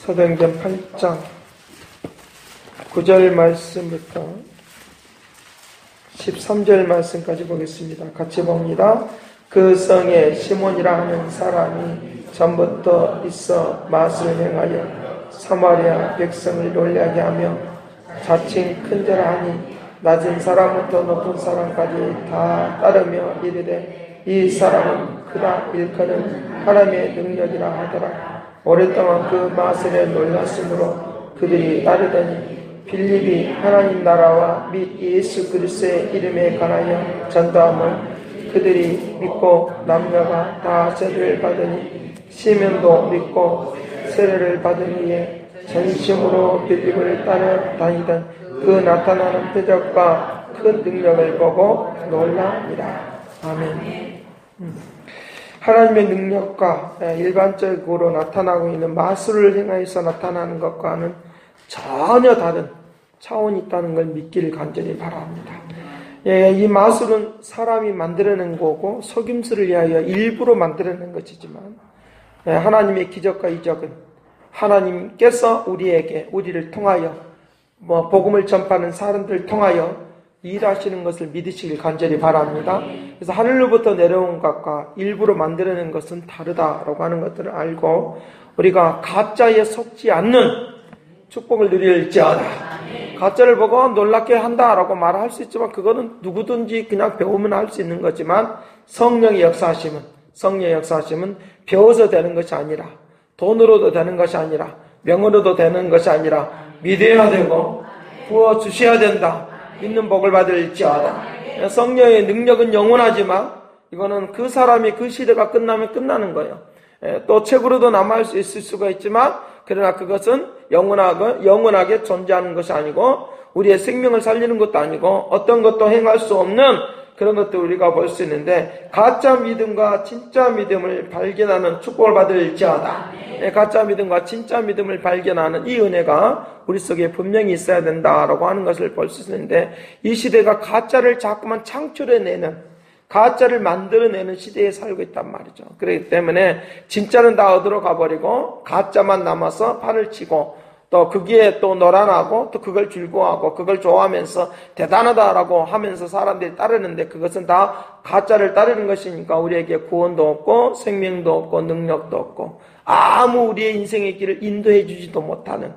사도행전 8장 9절 말씀부터 13절 말씀까지 보겠습니다. 같이 봅니다. 그 성에 시몬이라 하는 사람이 전부터 있어 맛을 행하여 사마리아 백성을 놀라게 하며 자칭 큰 자라 하니 낮은 사람부터 높은 사람까지 다 따르며 이르되 이 사람은 크다 일컫는 하나님의 능력이라 하더라. 오랫동안 그 마술에 놀랐으므로 그들이 따르더니 빌립이 하나님 나라와 및 예수 그리스도의 이름에 관하여 전도함을 그들이 믿고 남녀가 다 세례를 받으니 시몬도 믿고 세례를 받은 후에 전심으로 빌립을 따라다니던 그 나타나는 표적과 큰 능력을 보고 놀랍니다. 아멘. 하나님의 능력과 일반적으로 나타나고 있는 마술을 행하여서 나타나는 것과는 전혀 다른 차원이 있다는 걸 믿기를 간절히 바랍니다. 이 마술은 사람이 만들어낸 거고 속임수를 위하여 일부러 만들어낸 것이지만 하나님의 기적과 이적은 하나님께서 우리를 통하여 복음을 전파하는 사람들을 통하여 일하시는 것을 믿으시길 간절히 바랍니다. 그래서 하늘로부터 내려온 것과 일부러 만들어낸 것은 다르다라고 하는 것들을 알고 우리가 가짜에 속지 않는 축복을 누릴지어다. 가짜를 보고 놀랍게 한다라고 말할 수 있지만 그거는 누구든지 그냥 배우면 할 수 있는 거지만 성령의 역사하심은 배워서 되는 것이 아니라 돈으로도 되는 것이 아니라 명으로도 되는 것이 아니라 믿어야 되고 부어주셔야 된다. 믿는 복을 받을지어다. 성령의 능력은 영원하지만 이거는 그 사람이 그 시대가 끝나면 끝나는 거예요. 또 책으로도 남아 있을 수가 있지만 그러나 그것은 영원하게 존재하는 것이 아니고 우리의 생명을 살리는 것도 아니고 어떤 것도 행할 수 없는 그런 것도 우리가 볼 수 있는데 가짜 믿음과 진짜 믿음을 발견하는 축복을 받을지어다. 가짜 믿음과 진짜 믿음을 발견하는 이 은혜가 우리 속에 분명히 있어야 된다라고 하는 것을 볼 수 있는데 이 시대가 가짜를 자꾸만 창출해내는 가짜를 만들어내는 시대에 살고 있단 말이죠. 그렇기 때문에 진짜는 다 얻으러 가버리고 가짜만 남아서 판을 치고 또 거기에 또 놀아나고 또 그걸 즐거워하고 그걸 좋아하면서 대단하다라고 하면서 사람들이 따르는데 그것은 다 가짜를 따르는 것이니까 우리에게 구원도 없고 생명도 없고 능력도 없고 아무 우리의 인생의 길을 인도해 주지도 못하는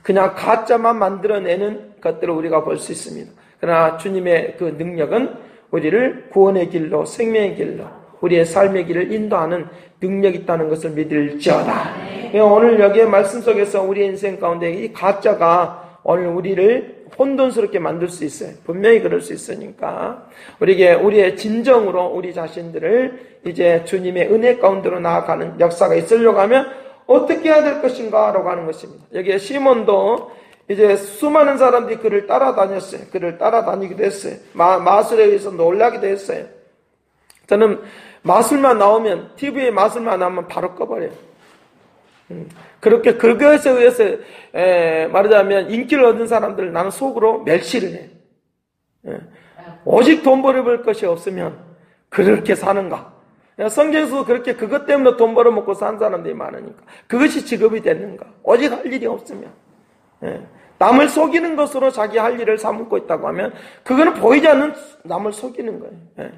그냥 가짜만 만들어내는 것들을 우리가 볼 수 있습니다. 그러나 주님의 그 능력은 우리를 구원의 길로 생명의 길로 우리의 삶의 길을 인도하는 능력이 있다는 것을 믿을지어다. 오늘 여기에 말씀 속에서 우리의 인생 가운데 이 가짜가 오늘 우리를 혼돈스럽게 만들 수 있어요. 분명히 그럴 수 있으니까 우리의 진정으로 우리 자신들을 이제 주님의 은혜 가운데로 나아가는 역사가 있으려고 하면 어떻게 해야 될 것인가 라고 하는 것입니다. 여기에 시몬도 이제 수많은 사람들이 그를 따라다녔어요. 그를 따라다니기도 했어요. 마술에 의해서 놀라기도 했어요. 저는 마술만 나오면 TV에 마술만 나오면 바로 꺼버려요. 그렇게 그것에 의해서 말하자면 인기를 얻은 사람들을 나는 속으로 멸시를 해. 오직 돈 벌어볼 것이 없으면 그렇게 사는가? 성경에서도 그렇게 그것 때문에 돈 벌어먹고 산 사람들이 많으니까 그것이 직업이 됐는가? 오직 할 일이 없으면 남을 속이는 것으로 자기 할 일을 삼고 있다고 하면 그거는 보이지 않는 남을 속이는 거예요.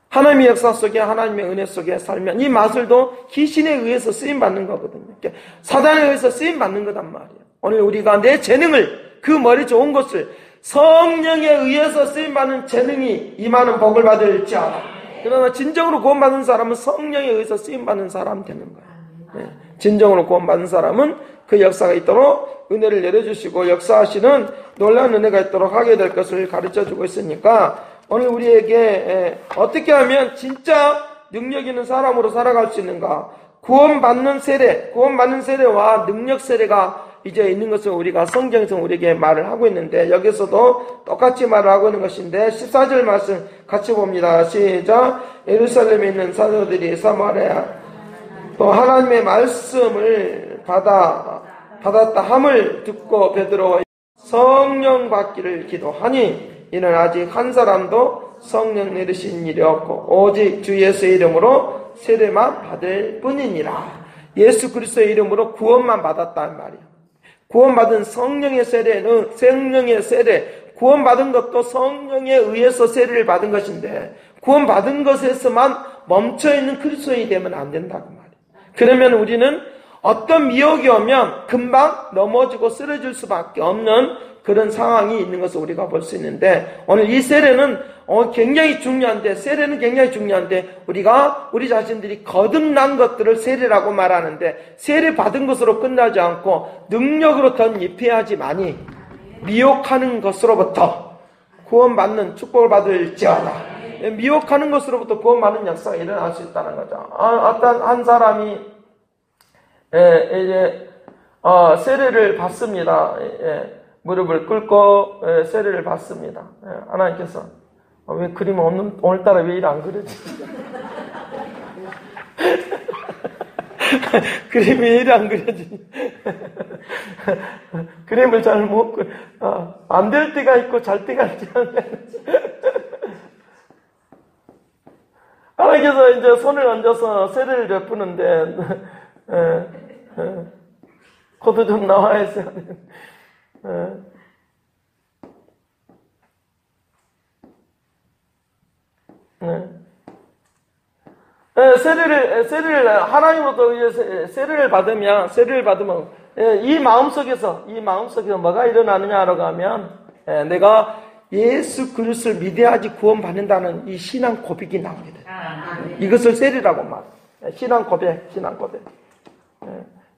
하나님의 역사 속에 하나님의 은혜 속에 살면 이 마술도 귀신에 의해서 쓰임받는 거거든요. 사단에 의해서 쓰임받는 거단 말이에요. 오늘 우리가 내 재능을 그 머리 좋은 것을 성령에 의해서 쓰임받는 재능이 임하는 복을 받을지어다. 그러나 진정으로 구원받은 사람은 성령에 의해서 쓰임받는 사람 되는 거예요. 진정으로 구원받은 사람은 그 역사가 있도록 은혜를 내려주시고 역사하시는 놀라운 은혜가 있도록 하게 될 것을 가르쳐주고 있으니까 오늘 우리에게 어떻게 하면 진짜 능력 있는 사람으로 살아갈 수 있는가? 구원받는 세례와 능력 세례가 이제 있는 것을 우리가 성경에서 우리에게 말을 하고 있는데 여기서도 똑같이 말을 하고 있는 것인데 14절 말씀 같이 봅니다. 시작. 예루살렘에 있는 사도들이 사마리아 또 하나님의 말씀을 받았다 함을 듣고 베드로와 성령 받기를 기도하니 이는 아직 한 사람도 성령 내리신 일이 없고 오직 주 예수의 이름으로 세례만 받을 뿐이니라. 예수 그리스도의 이름으로 구원만 받았단 말이에요. 구원받은 성령의 세례, 구원받은 것도 성령에 의해서 세례를 받은 것인데 구원받은 것에서만 멈춰있는 그리스도인이 되면 안 된다고 말이에요. 그러면 우리는 어떤 미혹이 오면 금방 넘어지고 쓰러질 수밖에 없는 그런 상황이 있는 것을 우리가 볼 수 있는데 오늘 이 세례는 굉장히 중요한데 우리가 우리 자신들이 거듭난 것들을 세례라고 말하는데 세례 받은 것으로 끝나지 않고 능력으로 덧입혀야지만이 미혹하는 것으로부터 구원받는 축복을 받을지어다. 미혹하는 것으로부터 구원받는 역사가 일어날 수 있다는 거죠. 어떤 한 사람이 이제 세례를 받습니다. 무릎을 꿇고 세례를 받습니다. 하나님께서 왜 그림 오늘따라 왜 이래 안 그려지? 그림이 왜 이래 안 그려지니? 그림을 잘 못 그려. 안 될 때가 있고 잘 때가 있지 않나? 하나님께서 이제 손을 얹어서 세례를 베푸는데 코도 좀 나와야 했어요. 세례를 하나님으로부터 이제 세례를 받으면 이 마음속에서 뭐가 일어나느냐라고 하면 내가 예수 그리스도를 믿어야지 구원받는다는 이 신앙 고백이 나옵니다. 이것을 세례라고 말해요. 신앙 고백.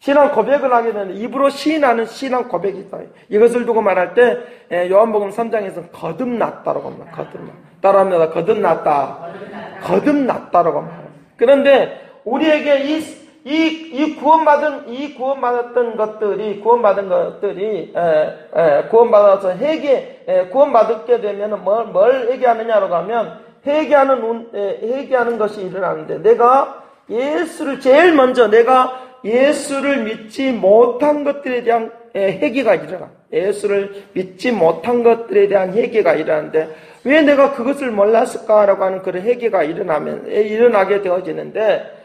신앙 고백을 하게 되는 입으로 시인하는 신앙 고백이 있다. 이것을 두고 말할 때 요한복음 3장에서 거듭났다라고 말합니다. 따라합니다. 거듭났다라고 말합니다. 그런데 우리에게 이 구원받은 것들이 구원받아서 구원받게 되면 뭘 회개하느냐라고 하면 회개하는 것이 일어나는데 내가 예수를 믿지 못한 것들에 대한 회개가 일어나. 예수를 믿지 못한 것들에 대한 회개가 일어나는데 왜 내가 그것을 몰랐을까라고 하는 그런 회개가 일어나게 되어지는데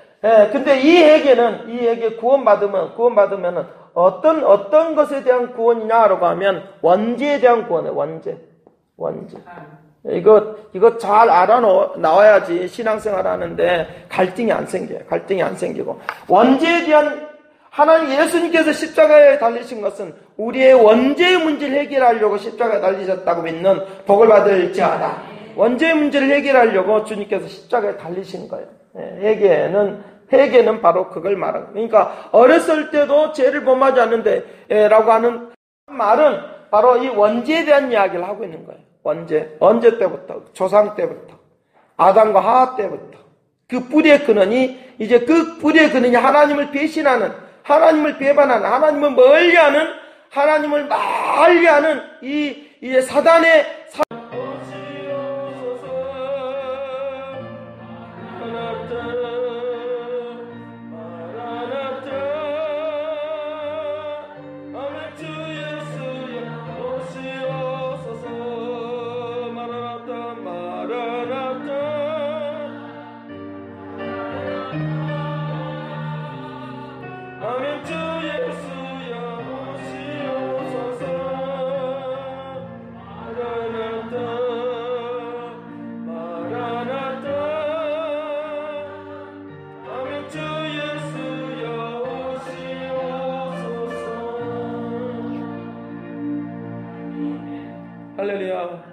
근데 이 회개 구원받으면 어떤 것에 대한 구원이냐라고 하면 원죄에 대한 구원이에요. 원죄. 이거 잘 나와야지 신앙생활 하는데 갈등이 안 생기고. 원죄에 대한 하나님 예수님께서 십자가에 달리신 것은 우리의 원죄의 문제를 해결하려고 십자가에 달리셨다고 믿는 복을 받을지어다. 원죄의 문제를 해결하려고 주님께서 십자가에 달리신 거예요. 회개는 바로 그걸 말하는 거예요. 그러니까 어렸을 때도 죄를 범하지 않는데 라고 하는 말은 바로 이 원죄에 대한 이야기를 하고 있는 거예요. 언제 때부터? 조상 때부터. 아담과 하와 때부터. 그 뿌리의 근원이 하나님을 배신하는, 하나님을 배반하는, 하나님을 멀리하는, 하나님을 멀리하는 이제 사단의 할렐루야.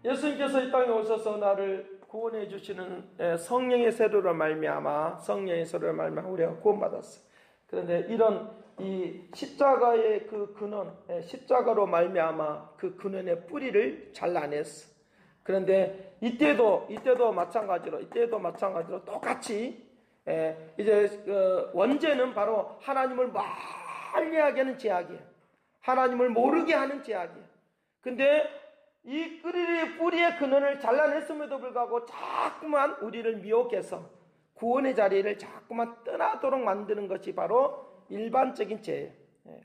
예수님께서 이 땅에 오셔서 나를 구원해 주시는 성령의 세례로 말미암아 우리가 구원받았어. 그런데 이런 이 십자가의 그 근원, 십자가로 말미암아 그 근원의 뿌리를 잘라냈어. 그런데 이때도 마찬가지로 똑같이 이제 원죄는 바로 하나님을 멀리하게 하는 죄악이에요. 하나님을 모르게 하는 죄악이에요. 근데 이 뿌리의 근원을 잘라냈음에도 불구하고 자꾸만 우리를 미혹해서 구원의 자리를 자꾸만 떠나도록 만드는 것이 바로 일반적인 죄예요.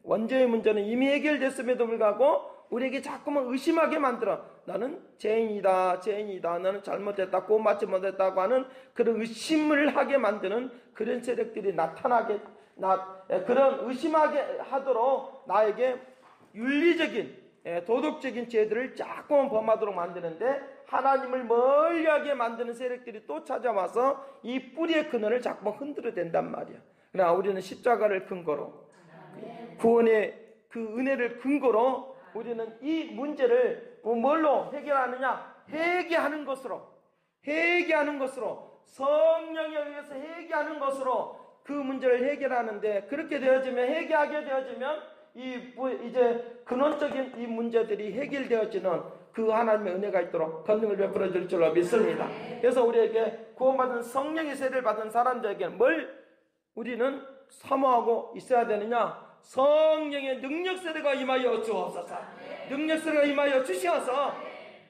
원죄의 문제는 이미 해결됐음에도 불구하고 우리에게 자꾸만 의심하게 만들어. 나는 죄인이다. 나는 잘못했다. 구원받지 못했다고 하는 그런 의심을 하게 만드는 그런 세력들이 나타나게 그런 의심하게 하도록 나에게 윤리적인 도덕적인 죄들을 자꾸만 범하도록 만드는데, 하나님을 멀리하게 만드는 세력들이 또 찾아와서 이 뿌리의 근원을 자꾸만 흔들어 댄단 말이야. 그러나 우리는 십자가를 근거로, 구원의 그 은혜를 근거로 우리는 이 문제를 뭘로 해결하느냐? 회개하는 것으로, 성령에 의해서 회개하는 것으로 그 문제를 해결하는데, 그렇게 되어지면, 회개하게 되어지면 이제 근원적인 이 문제들이 해결되어지는 그 하나님의 은혜가 있도록 권능을 베풀어 줄 줄로 믿습니다. 그래서 우리에게 구원받은 성령의 세례를 받은 사람들에게는 뭘 우리는 사모하고 있어야 되느냐? 성령의 능력 세례가 임하여 주옵소서. 능력 세례가 임하여 주시어서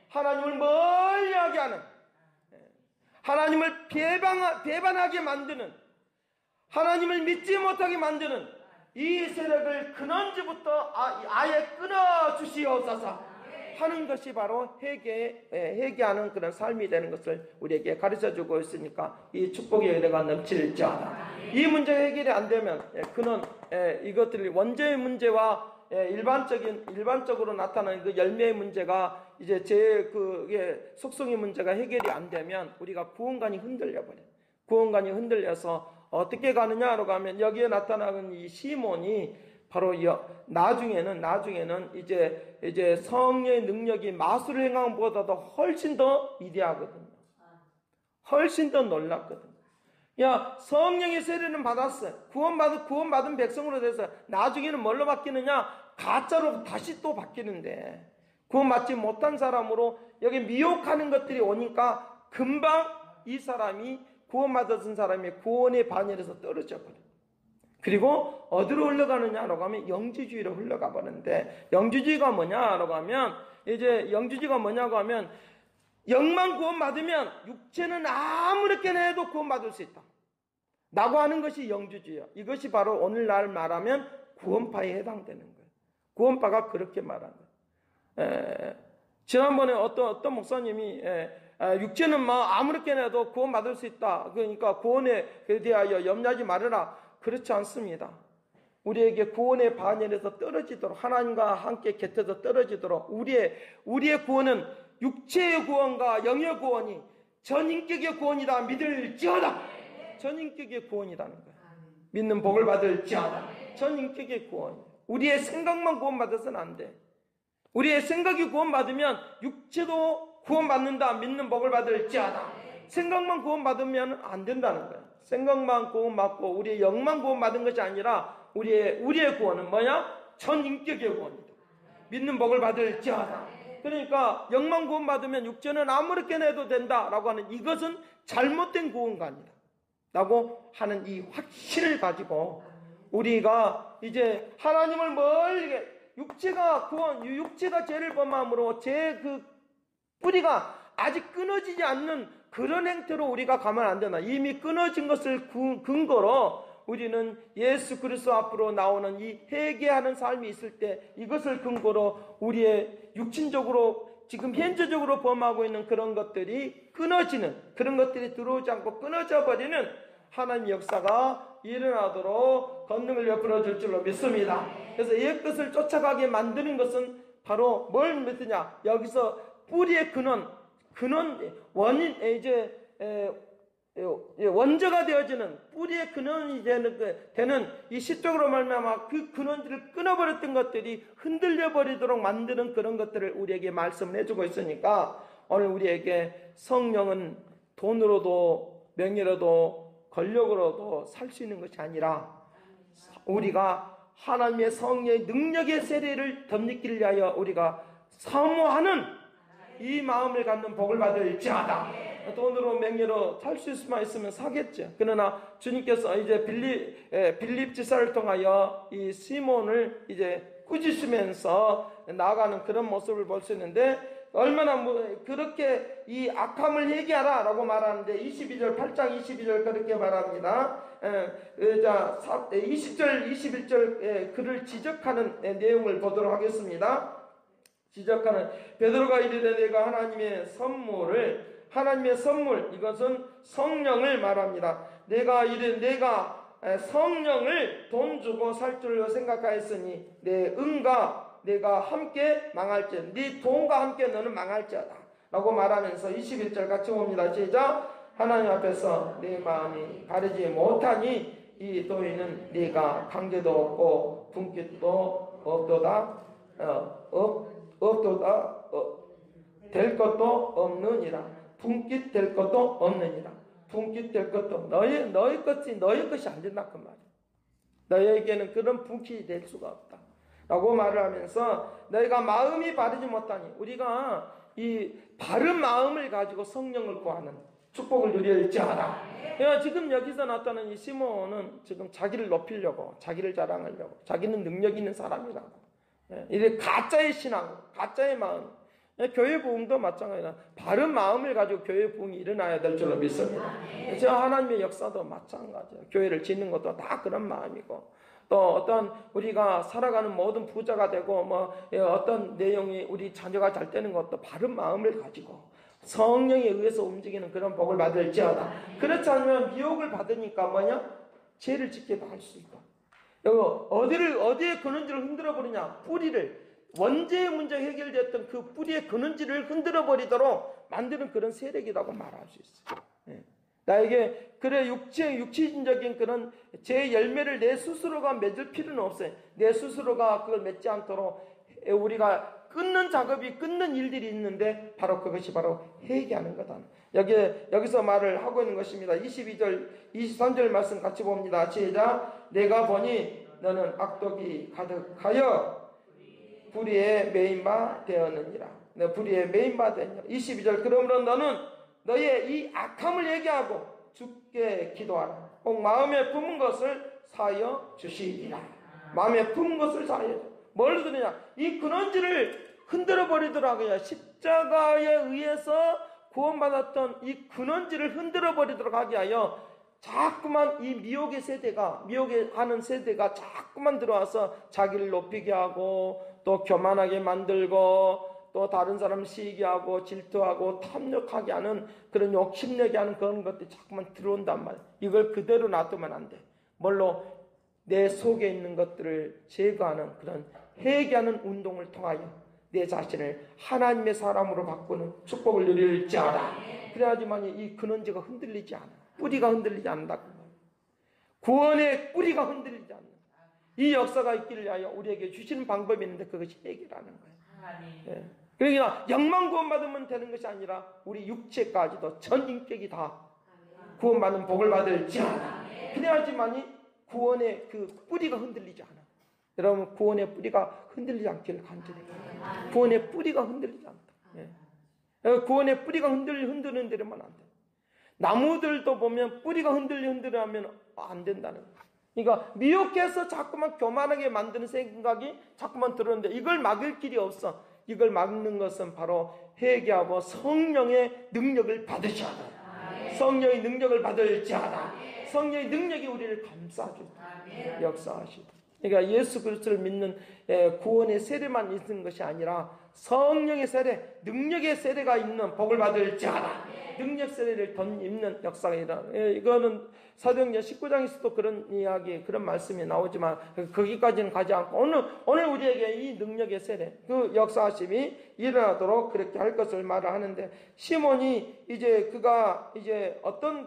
하나님을 멀리하게 하는, 하나님을 배반하게 만드는, 하나님을 믿지 못하게 만드는 이 세력을 근원지부터 아예 끊어 주시옵소서 하는 것이 바로 회개하는 그런 삶이 되는 것을 우리에게 가르쳐주고 있으니까 이 축복의 은혜가 넘칠지어다. 이 문제 해결이 안 되면 그는 이것들이 원죄의 문제와 일반적으로 나타나는 그 열매의 문제가 이제 그게 속성의 문제가 해결이 안 되면 우리가 구원관이 흔들려 버려. 구원관이 흔들려서 어떻게 가느냐라고 하면, 여기에 나타나는 이 시몬이 바로 나중에는 이제 성령의 능력이 마술을 행한 것보다도 훨씬 더 위대하거든요. 훨씬 더 놀랍거든요. 성령의 세례는 받았어요. 구원받은 백성으로 돼서 나중에는 뭘로 바뀌느냐? 가짜로 다시 또 바뀌는데, 구원받지 못한 사람으로 여기 미혹하는 것들이 오니까 금방 이 사람이, 구원받은 사람이 구원의 반열에서 떨어져 버려요. 그리고 어디로 흘러가느냐라고 하면 영지주의로 흘러가 버는데, 영지주의가 뭐냐라고 하면, 영만 구원받으면 육체는 아무렇게나 해도 구원받을 수 있다 라고 하는 것이 영주주의야. 이것이 바로 오늘날 말하면 구원파에 해당되는 거예요. 구원파가 그렇게 말하는 거예요. 지난번에 어떤 목사님이 육체는 아무렇게나 해도 구원받을 수 있다, 그러니까 구원에 대하여 염려하지 말아라. 그렇지 않습니다. 우리에게 구원의 반열에서 떨어지도록, 하나님과 함께 곁에서 떨어지도록, 우리의 구원은 육체의 구원과 영의 구원이 전인격의 구원이다 믿을지어다. 전인격의 구원이라는 거예요. 믿는 복을 받을지어다. 전인격의 구원. 우리의 생각만 구원받아서는 안 돼. 우리의 생각이 구원받으면 육체도 구원받는다, 믿는 복을 받을지어다. 생각만 구원받으면 안 된다는 거예요. 생각만 구원받고 우리의 영만 구원받은 것이 아니라 우리의 구원은 뭐냐? 전인격의 구원이다. 믿는 복을 받을지어다. 그러니까 영만 구원받으면 육체는 아무렇게나 해도 된다라고 하는, 이것은 잘못된 구원관이다 라고 하는 이 확신을 가지고 우리가 이제 하나님을 멀게, 육체가 죄를 범함으로 그 뿌리가 아직 끊어지지 않는 그런 행태로 우리가 가면 안 되나. 이미 끊어진 것을 근거로 우리는 예수 그리스도 앞으로 나오는 이 회개하는 삶이 있을 때, 이것을 근거로 우리의 육신적으로 지금 현재적으로 범하고 있는 그런 것들이 끊어지는, 그런 것들이 들어오지 않고 끊어져 버리는 하나님의 역사가 일어나도록 권능을 베풀어 줄 줄로 믿습니다. 그래서 옛것을 쫓아가게 만드는 것은 바로 뭘 믿느냐? 여기서 뿌리의 원저가 되어지는, 뿌리의 근원이 되는 이 시적으로 말미암아 그 근원들을 끊어버렸던 것들이 흔들려 버리도록 만드는 그런 것들을 우리에게 말씀을 해주고 있으니까, 오늘 우리에게 성령은 돈으로도 명예로도 권력으로도 살 수 있는 것이 아니라, 우리가 하나님의 성령의 능력의 세례를 덧입기를 위하여 우리가 사모하는 이 마음을 갖는 복을 받을지어다. 돈으로 명예로 살 수 있으면 사겠죠. 그러나 주님께서 이제 빌립 지사를 통하여 이 시몬을 이제 꾸짖으면서 나아가는 그런 모습을 볼 수 있는데, 얼마나 그렇게 이 악함을 회개하라 라고 말하는데, 8장 22절 그렇게 말합니다. 20절 21절 글을 지적하는 내용을 보도록 하겠습니다. 지적하는, 베드로가 이르되 내가 하나님의 선물, 이것은 성령을 말합니다. 내가 성령을 돈 주고 살 줄로 생각하였으니 내 은과 내가 함께 망할지어다. 네 돈과 함께 너는 망할지어다 라고 말하면서 21절 같이 봅니다. 시작. 하나님 앞에서 내 마음이 바르지 못하니 이 도에는 네가 관계도 없고 분깃도 없도다 될 것도 없느니라. 분깃 될 것도 없느니라. 분깃 될 것도 너희 것이 안 된다 그 말이야. 너희에게는 그런 분깃이 될 수가 없다 라고 말을 하면서 너희가 마음이 바르지 못하니 우리가 이 바른 마음을 가지고 성령을 구하는 축복을 누릴지어다. 그러니까 지금 여기서 나타난 이 시몬은 지금 자기를 높이려고, 자기를 자랑하려고, 자기는 능력 있는 사람이라고, 이게 가짜의 신앙, 가짜의 마음. 교회 부흥도 마찬가지다. 바른 마음을 가지고 교회 부흥이 일어나야 될 줄로 믿습니다. 저 하나님의 역사도 마찬가지예요. 교회를 짓는 것도 다 그런 마음이고, 또 어떤 우리가 살아가는 모든 부자가 되고 어떤 내용이 우리 자녀가 잘 되는 것도 바른 마음을 가지고 성령에 의해서 움직이는 그런 복을 받을지어다. 그렇지 않으면 미혹을 받으니까 죄를 짓기도 할 수 있고, 어디에 근원지를 흔들어 버리냐, 뿌리를, 원죄의 문제 해결됐던 그 뿌리의 근원지를 흔들어 버리도록 만드는 그런 세력이라고 말할 수 있어요. 나에게 육체적인 그런 제 열매를 내 스스로가 맺을 필요는 없어요. 내 스스로가 그걸 맺지 않도록 우리가 끊는 일들이 있는데 바로 그것이 바로 회개하는 거다. 여기서 말을 하고 있는 것입니다. 22절, 23절 말씀 같이 봅니다. 시작. 내가 보니 너는 악독이 가득하여 불의에 메인바 되었느니라. 불의에 메인바 되었느니라. 22절. 그러므로 너는 너의 이 악함을 얘기하고 주께 기도하라. 꼭 마음에 품은 것을 사하여 주시리라. 마음에 품은 것을 사하여 주시리라. 뭘 그러냐? 이 근원지를 흔들어 버리더라고요. 십자가에 의해서 구원받았던 이 근원지를 흔들어 버리도록 하게 하여 자꾸만 이 미혹의 하는 세대가 자꾸만 들어와서 자기를 높이게 하고 또 교만하게 만들고 또 다른 사람 시기게 하고 질투하고 탐욕하게 하는 그런 욕심내게 하는 그런 것들이 자꾸만 들어온단 말이에요. 이걸 그대로 놔두면 안 돼. 뭘로? 내 속에 있는 것들을 제거하는 그런 회개하는 운동을 통하여 내 자신을 하나님의 사람으로 바꾸는 축복을 누릴지어다. 그래야지만 이 근원지가 흔들리지 않아. 뿌리가 흔들리지 않는다. 구원의 뿌리가 흔들리지 않는 이 역사가 있기를 위하여 우리에게 주시는 방법이 있는데 그것이 해결하는 거예요. 그러니까 영만 구원받으면 되는 것이 아니라 우리 육체까지도 전 인격이 다 구원받는 복을 받을지어다. 그래야지만이 구원의 그 뿌리가 흔들리지 않아. 여러분, 구원의 뿌리가 흔들리지 않기를 간절히 바랍니다. 구원의 뿌리가 흔들리지 않다. 구원의 뿌리가 흔드는 데로만 안 돼. 나무들도 보면 뿌리가 흔들리면 안 된다는 거예요. 그러니까 미혹해서 자꾸만 교만하게 만드는 생각이 자꾸만 들어오는데 이걸 막을 길이 없어. 이걸 막는 것은 바로 회개하고 성령의 능력을 받으셔야 돼. 성령의 능력을 받을지어다. 성령의 능력이 우리를 감싸주고 역사하시다. 그러니까 예수 그리스도를 믿는 구원의 세례만 있는 것이 아니라 성령의 세례, 능력의 세례가 있는 복을 받을지어다. 능력 세례를 입는 역사가 일어나. 이거는 사도행전 19장에서도 그런 이야기, 그런 말씀이 나오지만 거기까지는 가지 않고 오늘 우리에게 이 능력의 세례, 그 역사하심이 일어나도록 그렇게 할 것을 말을 하는데, 시몬이 그가 어떤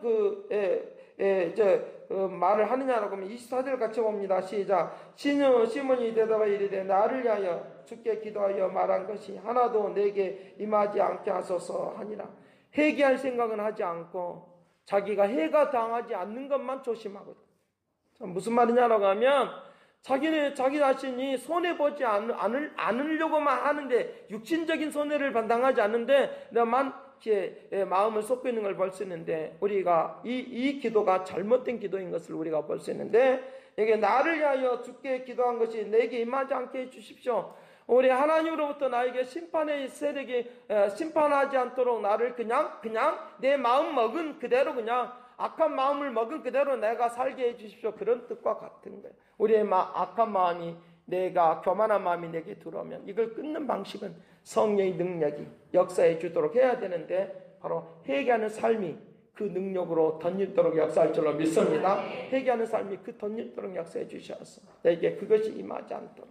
말을 하느냐라고 하면 24절 같이 봅니다. 시작. 시몬이 대답하여 이르되 나를 위하여 주께 기도하여 말한 것이 하나도 내게 임하지 않게 하소서 하니라. 회개할 생각은 하지 않고 자기가 해가 당하지 않는 것만 조심하거든. 무슨 말이냐라고 하면 자기 자신이 손해보지 않으려고만 하는데, 육신적인 손해를 당하지 않는데 나만 마음을 쏟고 있는 걸 볼 수 있는데, 우리가 이 기도가 잘못된 기도인 것을 우리가 볼 수 있는데, 이게 나를 위하여 주께 기도한 것이 내게 임하지 않게 해주십시오. 우리 하나님으로부터 나에게 심판의 세력이 심판하지 않도록 나를 그냥 내 마음 먹은 그대로, 그냥 악한 마음을 먹은 그대로 내가 살게 해주십시오. 그런 뜻과 같은 거예요. 우리의 악한 마음이, 내가 교만한 마음이 내게 들어오면 이걸 끊는 방식은 성령의 능력이 역사해 주도록 해야 되는데, 바로 회개하는 삶이 그 능력으로 덧입도록 역사할 줄로 믿습니다. 회개하는 삶이 그 덧입도록 역사해 주셔서 내게 그것이 임하지 않도록,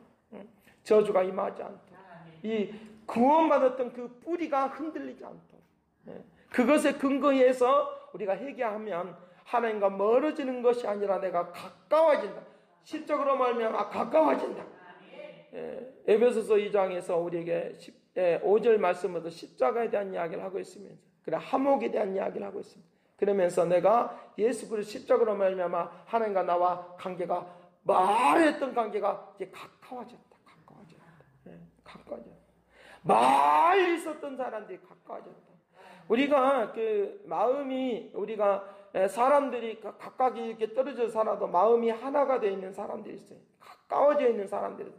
저주가 임하지 않도록, 이 구원받았던 그 뿌리가 흔들리지 않도록, 그것에 근거해서 우리가 회개하면 하나님과 멀어지는 것이 아니라 내가 가까워진다. 십적으로 말미암아 가까워진다. 에베소서 2장에서 우리에게 5절 말씀으로 십자가에 대한 이야기를 하고 있으면서, 그래 화목에 대한 이야기를 하고 있습니다. 그러면서 내가 예수 그리스도 십자가로 말미암아 하나님과 나와 관계가, 말했던 관계가 이제 가까워졌다. 가까워졌다. 멀리 있었던 사람들이 가까워졌다. 우리가 그 마음이, 우리가 사람들이 각각 이렇게 떨어져 살아도 마음이 하나가 되어 있는 사람들이 있어요. 가까워져 있는 사람들이.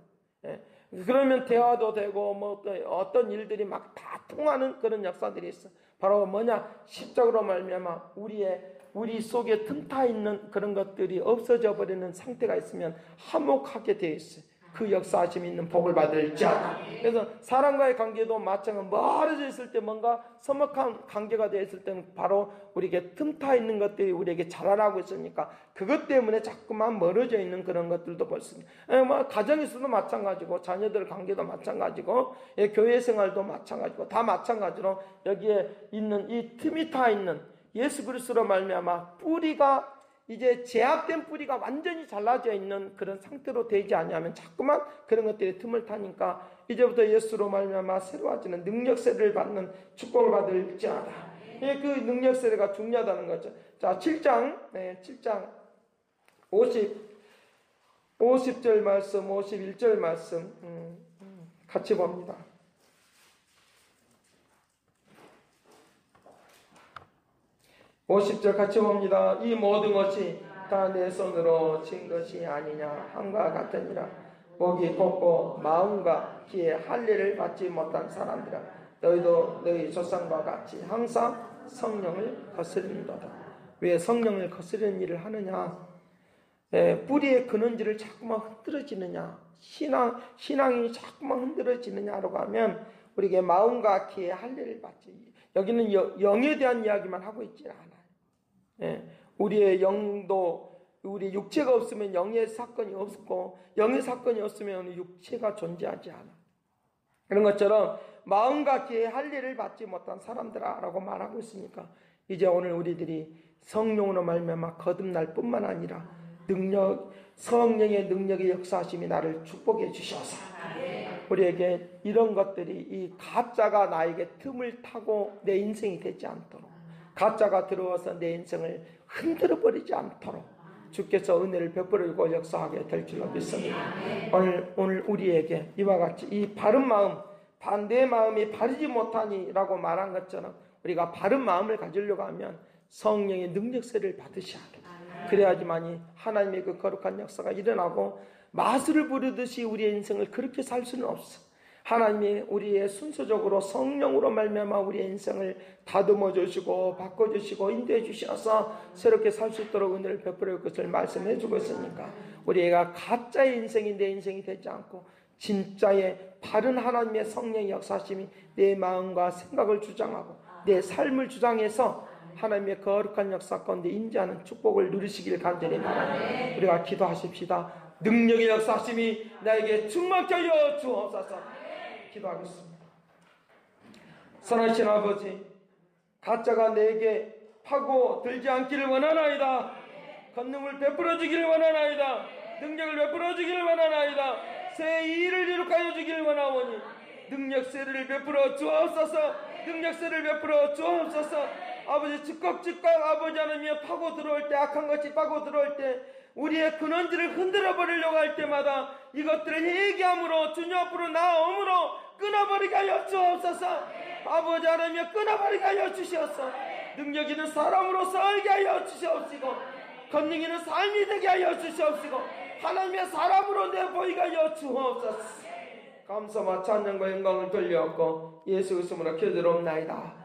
그러면 대화도 되고 뭐 어떤 일들이 막 다 통하는 그런 역사들이 있어. 바로 뭐냐? 십자가로 말미암아 우리 속에 틈타 있는 그런 것들이 없어져 버리는 상태가 있으면 화목하게 되어 있어요. 그 역사하심 있는 복을 받을지어다. 그래서 사람과의 관계도 마찬가지로 멀어져 있을 때, 뭔가 서먹한 관계가 되어 있을 때는 바로 우리에게 틈타 있는 것들이 우리에게 자라나고 있으니까 그것 때문에 자꾸만 멀어져 있는 그런 것들도 볼 수 있습니다. 뭐 가정에서도 마찬가지고, 자녀들 관계도 마찬가지고, 교회 생활도 마찬가지고, 다 마찬가지로 여기에 있는 이 틈이 타 있는 예수 그리스도로 말미암아 뿌리가, 이제 제압된 뿌리가 완전히 잘라져 있는 그런 상태로 되지 않으면 자꾸만 그런 것들이 틈을 타니까 이제부터 예수로 말미암아 새로워지는 능력 세례를 받는 축복을 받을지어다. 그 능력 세례가 중요하다는 거죠. 자, 7장 50절 말씀, 51절 말씀 같이 봅니다. 50절 같이 봅니다. 이 모든 것이 다 내 손으로 진 것이 아니냐 함과 같으니라. 목이 곱고 마음과 귀에 할례를 받지 못한 사람들아, 너희도 너희 조상과 같이 항상 성령을 거스르는도다. 왜 성령을 거스르는 일을 하느냐? 뿌리의 근원지를 자꾸만 흔들어지느냐? 신앙이 자꾸만 흔들어지느냐라고 하면 우리에게 마음과 귀에 할례를 받지. 여기는 영에 대한 이야기만 하고 있지 않아요. 우리의 영도, 우리 육체가 없으면 영의 사건이 없고, 영의 사건이 없으면 육체가 존재하지 않아. 그런 것처럼 마음과 귀에 할례를 받지 못한 사람들아라고 말하고 있으니까, 이제 오늘 우리들이 성령으로 말미암아 거듭날 뿐만 아니라 성령의 능력의 역사하심이 나를 축복해 주셔서 우리에게 이런 것들이, 이 가짜가 나에게 틈을 타고 내 인생이 되지 않도록, 가짜가 들어와서 내 인생을 흔들어 버리지 않도록 주께서 은혜를 베풀고 역사하게 될 줄로 믿습니다. 오늘 우리에게 이와 같이 이 바른 마음, 내 마음이 바르지 못하니라고 말한 것처럼 우리가 바른 마음을 가지려고 하면 성령의 능력세를 받으셔야 합니다. 그래야지만이 하나님의 그 거룩한 역사가 일어나고, 마술을 부르듯이 우리의 인생을 그렇게 살 수는 없어. 하나님이 우리의 순서적으로 성령으로 말미암아 우리의 인생을 다듬어 주시고 바꿔주시고 인도해 주셔서 새롭게 살 수 있도록 은혜를 베풀어 것을 말씀해 주고 있으니까, 우리가 가짜의 인생이 내 인생이 되지 않고 진짜의 바른 하나님의 성령의 역사심이 내 마음과 생각을 주장하고 내 삶을 주장해서 하나님의 거룩한 역사 가운데 임재하는 축복을 누리시길 간절히 바랍니다. 우리가 기도하십시다. 능력의 역사심이 나에게 충만케 하여 주옵소서. 기도하겠습니다. 선하신 아버지, 가짜가 내게 파고들지 않기를 원하나이다. 권능을 베풀어 주기를 원하나이다. 능력을 베풀어 주기를 원하나이다. 새 일을 이룩하여 주기를 원하오니 능력세를 베풀어 주옵소서. 능력세를 베풀어 주옵소서. 아버지, 즉각 아버지 하나님이 파고 들어올 때, 악한 것이 파고 들어올 때 우리의 근원지를 흔들어 버리려고 할 때마다 이것들을 회개함으로 주님 앞으로 나옴으로 끊어버리게 하여 주옵소서. 아버지 하나님이 끊어버리게 하여 주시옵소서. 능력 있는 사람으로 살게 하여 주시옵시고, 권능 있는 삶이 되게 하여 주시옵시고, 하나님의 사람으로 내보이게 하여 주옵소서. 감사와 찬양과 영광을 돌려옵고 예수 그리스도로 기도드리옵나이다.